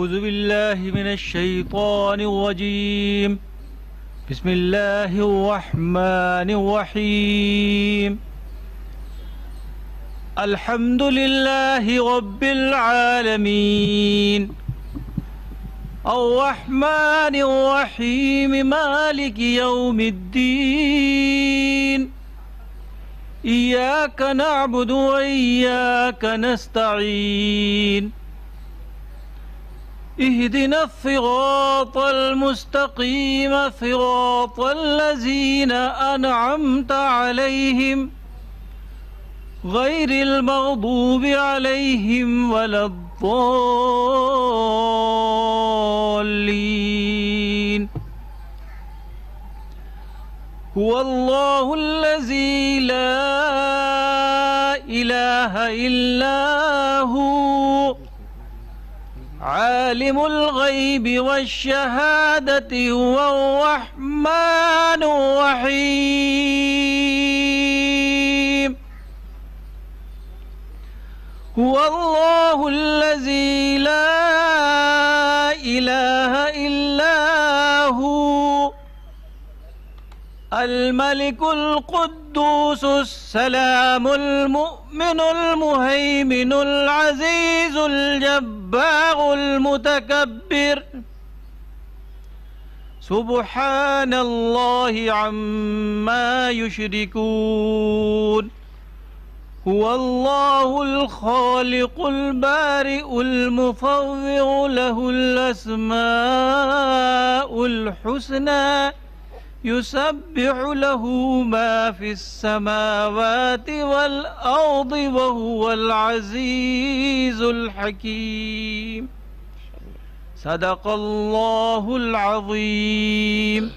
أعوذ بالله من الشيطان الرجيم. بسم الله الرحمن الرحيم. الحمد لله رب العالمين، الرحمن الرحيم، مالك يوم الدين. إياك نعبد وإياك نستعين. اهدنا الصراط المستقيم، صراط الذين أنعمت عليهم غير المغضوب عليهم ولا الضالين. هو الله الذي لا إله إلا هو، عالم الغيب والشهادة، هو الرحمن الرحيم. هو الله الذي لا إله إلا هو، الملك القدوس السلام المؤمن المهيمن العزيز الجبار المتكبر، سبحان الله عما يشركون. هو الله الخالق البارئ المصور، له الأسماء الحسنى، يسبح له ما في السماوات والأرض، وهو العزيز الحكيم. صدق الله العظيم.